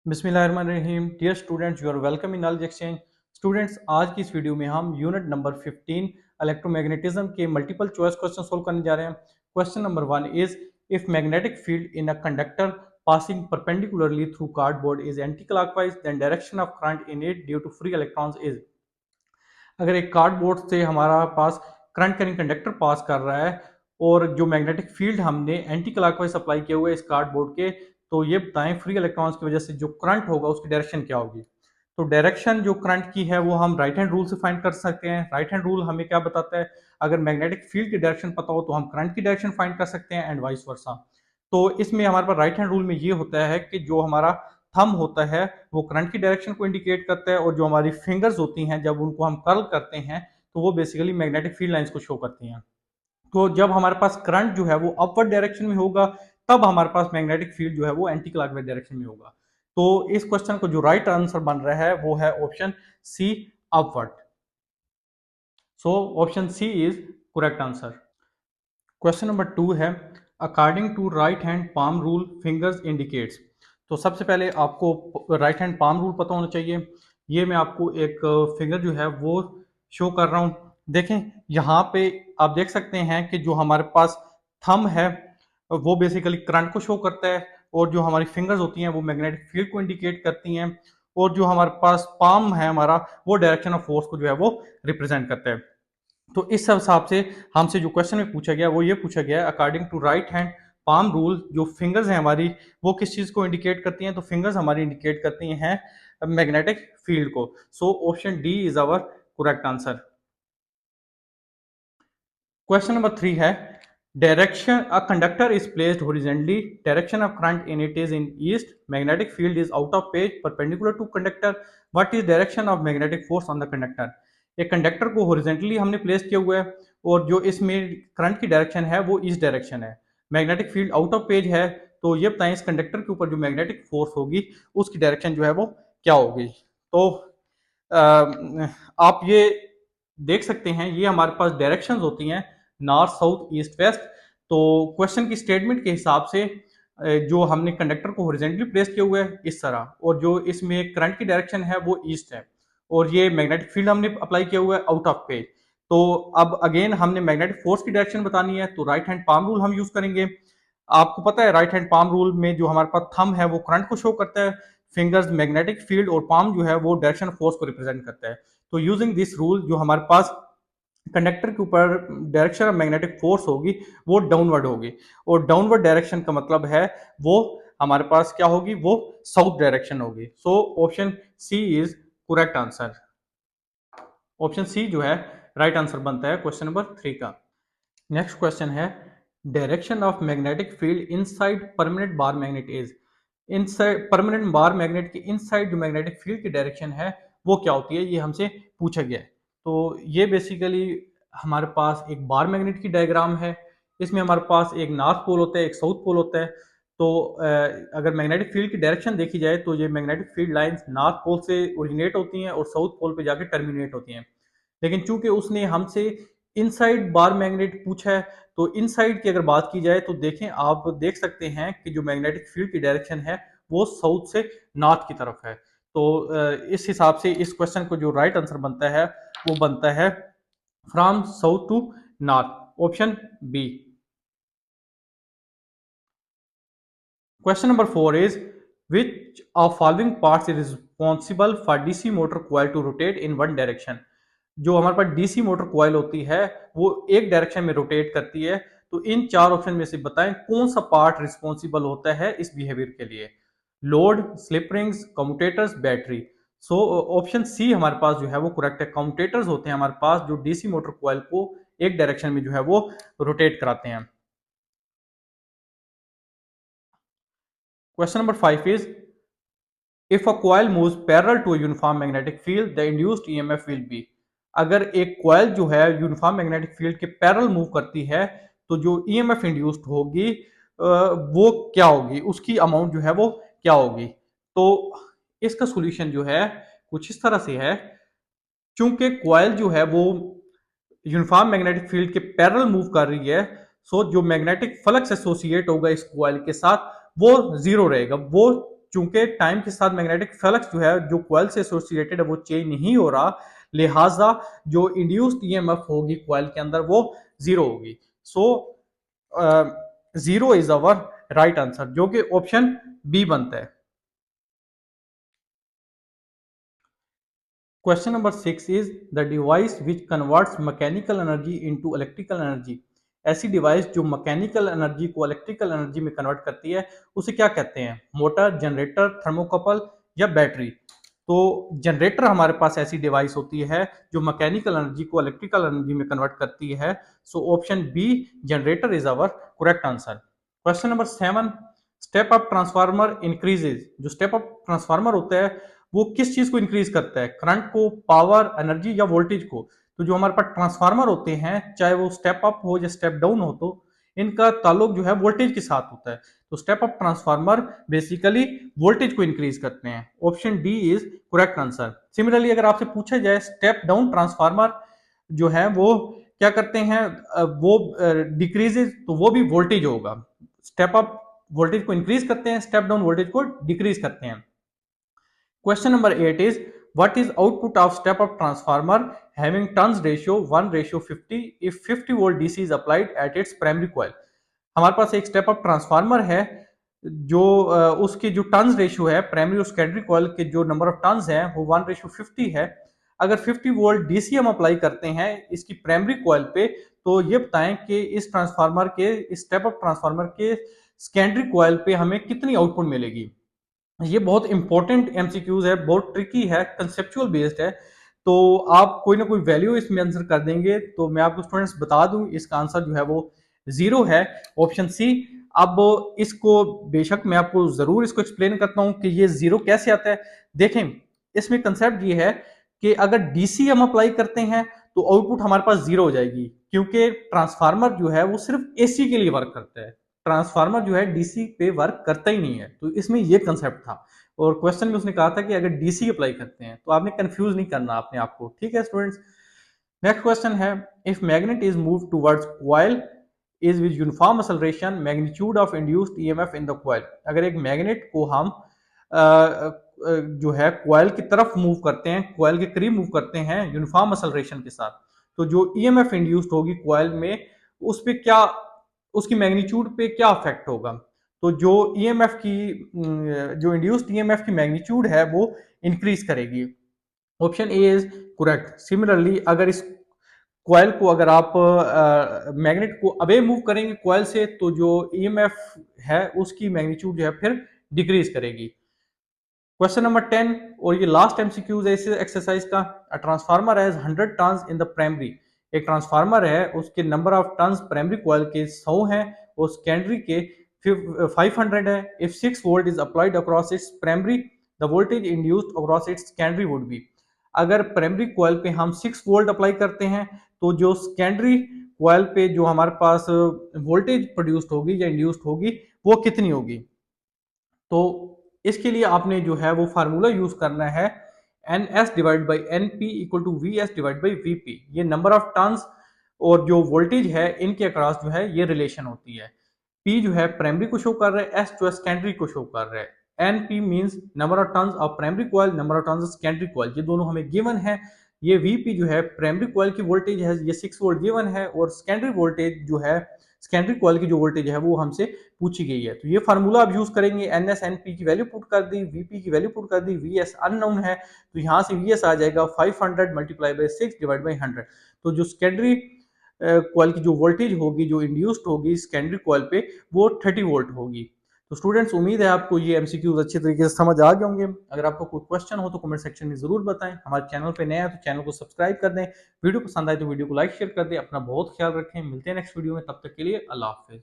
बिस्मिल्लाहिर्रहमानिर्रहीम। Dear students, you are welcome in knowledge exchange. Students, आज की इस वीडियो में हम यूनिट नंबर 15 इलेक्ट्रोमैग्नेटिज्म के मल्टीपल चॉइस क्वेश्चन सोल्व करने जा रहे हैं। Question number 1 is if magnetic field in a conductor passing perpendicularly through cardboard is anti clockwise then direction of current in it due to free electrons is. अगर एक cardboard से हमारा पास current carrying conductor pass कर रहा है और जो मैग्नेटिक फील्ड हमने एंटी क्लॉकवाइज अप्लाई किया हुआ है इस कार्डबोर्ड के, तो ये बताएं फ्री इलेक्ट्रॉन्स की वजह से जो करंट होगा उसकी डायरेक्शन क्या होगी। तो डायरेक्शन जो करंट की है वो हम राइट हैंड रूल से फाइंड कर सकते हैं। राइट हैंड रूल हमें क्या बताता है, अगर मैग्नेटिक फील्ड की डायरेक्शन पता हो तो हम करंट की डायरेक्शन फाइंड कर सकते हैं एंड वाइस वर्सा। तो इसमें हमारे पास राइट हैंड रूल में ये होता है कि जो हमारा थंब होता है वो करंट की डायरेक्शन को इंडिकेट करता है और जो हमारी फिंगर्स होती हैं जब उनको हम कर्ल करते हैं तो वो बेसिकली मैग्नेटिक फील्ड लाइंस को शो करती हैं। तो जब हमारे पास करंट जो है वो अपवर्ड डायरेक्शन में होगा तब हमारे पास मैग्नेटिक फील्ड जो है वो एंटी क्लॉकवाइज डायरेक्शन में होगा। तो इस क्वेश्चन को जो राइट आंसर बन रहा है वो है option C, upward. So option C is correct answer. Question number 2 है according to right hand palm rule fingers indicates. तो सबसे पहले आपको राइट हैंड पाम रूल पता होना चाहिए। ये मैं आपको एक फिगर जो है वो शो कर रहा हूँ। देखें यहाँ पे आप देख सकते हैं कि जो हमारे पास थंब है वो बेसिकली करंट को शो करता है और जो हमारी फिंगर्स होती हैं वो मैग्नेटिक फील्ड को इंडिकेट करती हैं और जो हमारे पास पाम है हमारा वो डायरेक्शन ऑफ फोर्स को जो है वो रिप्रेजेंट करता है। तो इस हिसाब से हमसे जो क्वेश्चन में पूछा गया वो ये पूछा गया according to right hand palm rule जो फिंगर्स हैं हमारी वो किस चीज को इंडिकेट करती हैं, तो फिंगर्स हमारी इंडिकेट करती हैं मैग्नेटिक फील्ड को। So option D is our correct answer. Question number 3 है direction a conductor is placed horizontally direction of current in it is in east magnetic field is out of page perpendicular to conductor what is direction of magnetic force on the conductor. एक conductor को horizontally हमने place किया हुआ है और जो इसमें current की डायरेक्शन है वो ईस्ट डायरेक्शन है, magnetic field out of page है। तो ये बताएं इस कंडक्टर के ऊपर जो मैग्नेटिक फोर्स होगी उसकी डायरेक्शन जो है वो क्या होगी। तो आप ये देख सकते हैं ये हमारे पास डायरेक्शंस होती हैं नॉर्थ साउथ ईस्ट वेस्ट। तो क्वेश्चन की स्टेटमेंट के हिसाब से जो हमने कंडक्टर को हॉरिजॉन्टली प्लेस किया हुआ है इस तरह और जो इसमें करंट की डायरेक्शन है वो ईस्ट है और ये मैग्नेटिक फील्ड हमने अप्लाई किया हुआ है आउट ऑफ पेज। तो अब अगेन हमने मैग्नेटिक फोर्स की डायरेक्शन बतानी है तो राइट हैंड पाम रूल हम यूज करेंगे। आपको पता है राइट हैंड पाम रूल में जो हमारे पास थंब है वो करंट को शो करता है, फिंगर्स मैग्नेटिक फील्ड और पाम जो है वो डायरेक्शन फोर्स को रिप्रेजेंट करता है। तो यूजिंग दिस रूल जो हमारे पास कंडक्टर के ऊपर डायरेक्शन ऑफ मैग्नेटिक फोर्स होगी वो डाउनवर्ड होगी और डाउनवर्ड डायरेक्शन का मतलब है वो हमारे पास क्या होगी, वो साउथ डायरेक्शन होगी। So option C is correct answer. Option C जो है राइट आंसर बनता है क्वेश्चन नंबर 3 का। नेक्स्ट क्वेश्चन है direction of magnetic field inside permanent bar magnet is. Inside permanent bar magnet के इनसाइड जो मैग्नेटिक फील्ड की डायरेक्शन है वो क्या होती है, ये हमसे पूछा गया है। तो ये बेसिकली हमारे पास एक बार मैग्नेट की डायग्राम है। इसमें हमारे पास एक नॉर्थ पोल होता है एक साउथ पोल होता है। तो अगर मैग्नेटिक फील्ड की डायरेक्शन देखी जाए तो ये magnetic field lines north pole से ओरिजिनेट होती हैं और साउथ पोल पे जाके टर्मिनेट होती हैं। लेकिन चूंकि उसने हमसे इनसाइड बार मैग्नेट पूछा है तो इनसाइड की अगर बात की जाए तो देखें आप देख सकते हैं कि जो मैग्नेटिक फील्ड की डायरेक्शन है वो साउथ से नॉर्थ की तरफ है। तो इस हिसाब से इस क्वेश्चन को जो राइट आंसर बनता है वो बनता है from south to north, option B. Question number 4 is which of following parts is responsible for DC motor coil to rotate in one direction. जो हमारे पास डीसी मोटर कॉइल होती है वो एक डायरेक्शन में रोटेट करती है। तो इन चार ऑप्शन में से बताएं कौन सा पार्ट रिस्पॉन्सिबल होता है इस बिहेवियर के लिए। Load, slip rings, commutators, battery. So option C हमारे पास जो है वो करेक्ट है। कम्यूटेटर्स होते हैं हमारे पास जो डीसी मोटर कॉइल को एक डायरेक्शन में जो है वो रोटेट कराते हैं। Question number 5 is if a coil moves parallel to a uniform magnetic field the induced EMF will be। अगर एक कॉइल जो है यूनिफॉर्म मैग्नेटिक फील्ड के पैरेलल मूव करती है तो जो ईएमएफ इंड्यूस्ड होगी वो क्या होगी, उसकी अमाउंट जो है वो क्या होगी। तो इसका सॉल्यूशन जो है कुछ इस तरह से है। चूंकि कॉइल जो है वो यूनिफॉर्म मैग्नेटिक फील्ड के पैरेलल मूव कर रही है सो जो मैग्नेटिक फ्लक्स एसोसिएट होगा इस कॉइल के साथ वो जीरो रहेगा, वो चूंकि टाइम के साथ मैग्नेटिक फ्लक्स जो है जो कॉइल से एसोसिएटेड है वो चेंज नहीं हो रहा, लिहाजा जो इंड्यूस्ड ईएमएफ होगी कॉइल के अंदर वो जीरो होगी। So zero is our right answer, जो कि ऑप्शन बी बनता है। Question number 6 is the device which converts mechanical energy into electrical energy. ऐसी डिवाइस जो मैकेनिकल एनर्जी को इलेक्ट्रिकल एनर्जी में कन्वर्ट करती है उसे क्या कहते हैं? मोटर, जनरेटर, थर्मोकपल या बैटरी? तो जनरेटर हमारे पास ऐसी डिवाइस होती है जो मैकेनिकल एनर्जी को इलेक्ट्रिकल एनर्जी में कन्वर्ट करती है। So option B generator is our correct answer. Question number 7, step up transformer increases. जो स्टेप अप ट्रांसफार्मर होता है वो किस चीज को इंक्रीज करता है? करंट को, पावर, एनर्जी या वोल्टेज को? तो जो हमारे पास ट्रांसफार्मर होते हैं चाहे वो स्टेप अप हो या स्टेप डाउन हो, तो इनका ताल्लुक जो है वोल्टेज के साथ होता है। तो step up transformer basically voltage को इंक्रीज करते हैं। Option D is correct answer. Similarly अगर आपसे पूछा जाए स्टेप डाउन ट्रांसफार्मर जो है वो क्या करते हैं, वो डिक्रीजेज, तो वो भी वोल्टेज होगा। स्टेप अप वोल्टेज को इंक्रीज करते हैं, स्टेप डाउन वोल्टेज को डिक्रीज करते हैं। Question number 8 is what is output of step up transformer having turns ratio 1:50 if 50 volt DC is applied at its primary coil? हमारे पास एक step up transformer है जो उसकी जो टर्न्स रेशियो है प्राइमरी और सेकेंडरी कॉइल के जो नंबर ऑफ टर्न्स है वो 1:50 है। अगर 50 वोल्ट डीसी हम अप्लाई करते हैं इसकी प्राइमरी कॉइल पे, तो ये बताएं कि इस ट्रांसफार्मर के, इस स्टेप अप ट्रांसफार्मर के सेकेंडरी कॉइल पे हमें कितनी आउटपुट मिलेगी। ये बहुत इंपॉर्टेंट एमसीक्यूज है, बहुत ट्रिकी है, कंसेप्चुअल बेस्ड है। तो आप कोई ना कोई वैल्यू इसमें आंसर कर देंगे तो मैं आपको स्टूडेंट्स बता दूं इसका आंसर जो है वो जीरो है, ऑप्शन सी। अब इसको बेशक मैं आपको जरूर इसको एक्सप्लेन करता हूं कि ये जीरो कैसे आता है। देखें, इसमें कंसेप्ट ये है कि अगर डीसी हम अप्लाई करते हैं तो आउटपुट हमारे पास जीरो हो जाएगी, क्योंकि ट्रांसफार्मर जो है वो सिर्फ एसी के लिए वर्क करता है, ट्रांसफार्मर जो है डीसी पे वर्क करता ही नहीं है। तो इसमें ये कंसेप्ट था, और क्वेश्चन में उसने कहा था कि अगर डीसी अप्लाई करते हैं, तो आपने कंफ्यूज नहीं करना अपने आप को, ठीक है स्टूडेंट्स। नेक्स्ट क्वेश्चन है if magnet is move towards coil is with uniform acceleration magnitude of induced EMF in the coil. अगर एक मैग्नेट को हम जो है कॉइल की तरफ मूव करते हैं, कॉइल के करीब मूव करते हैं यूनिफॉर्म एक्सेलरेशन के साथ, तो जो ईएमएफ इंड्यूस्ड होगी कॉइल में उस पे क्या, उसकी मैग्नीट्यूड पे क्या इफेक्ट होगा? तो जो ईएमएफ की, जो इंड्यूस्ड ईएमएफ की मैग्नीट्यूड है वो इंक्रीज करेगी। Option A is correct. Similarly अगर इस कॉइल को, अगर आप मैग्नेट को अवे मूव करेंगे कॉइल से, तो जो ईएमएफ है उसकी मैग्नीट्यूड जो है फिर डिक्रीज करेगी। क्वेश्चन नंबर 10 और ये लास्ट एमसीक्यूज है इस एक्सरसाइज का। A transformer has 100 turns in the primary. एक ट्रांसफार्मर है उसके number of turns primary coil के 100 हैं और सेकेंडरी के 500 है। If 6 volt is applied across its primary the voltage induced across its secondary would be. अगर प्राइमरी कॉइल पे हम 6 वोल्ट अप्लाई करते हैं तो जो सेकेंडरी कॉइल पे जो हमारे पास वोल्टेज प्रोड्यूस्ड होगी या इंड्यूस्ड होगी वो कितनी होगी? तो इसके लिए आपने जो है वो फार्मूला यूज करना है N S divide by N P equal to V S divide by V P. ये नंबर ऑफ टर्न्स और जो वोल्टेज है इनके अक्रॉस जो है ये रिलेशन होती है। पी जो है प्राइमरी को शो कर रहा है, एस जो है सेकेंडरी को शो कर रहा है। N P means number of turns of primary coil, number of turns of secondary coil, ये दोनों हमें गिवन है। ये वीपी जो है प्राइमरी कॉइल की वोल्टेज है, ये 6 वोल्ट गिवन है, और सेकेंडरी वोल्टेज जो है, सेकेंडरी कॉइल की जो वोल्टेज है वो हमसे पूछी गई है। तो ये फार्मूला आप यूज करेंगे, एन एस एन पी की वैल्यू पुट कर दी, वीपी की वैल्यू पुट कर दी, वी एस अननोन है तो यहाँ से वी एस आ जाएगा 500 मल्टीप्लाई बाई 6 डिवाइड बाई 100। तो जो सेकेंडरी कॉइल की जो वोल्टेज होगी, जो इंड्यूस्ड होगी सेकेंडरी कॉइल पे, वो 30 वोल्ट होगी। तो स्टूडेंट्स उम्मीद है आपको ये एमसीक्यूज अच्छे तरीके से समझ आ गए होंगे। अगर आपको कोई क्वेश्चन हो तो कमेंट सेक्शन में जरूर बताएं। हमारे चैनल पे नया है तो चैनल को सब्सक्राइब कर दें, वीडियो पसंद आए तो वीडियो को लाइक शेयर कर दें। अपना बहुत ख्याल रखें, मिलते हैं नेक्स्ट वीडियो में, तब तक के लिए अल्लाह हाफिज।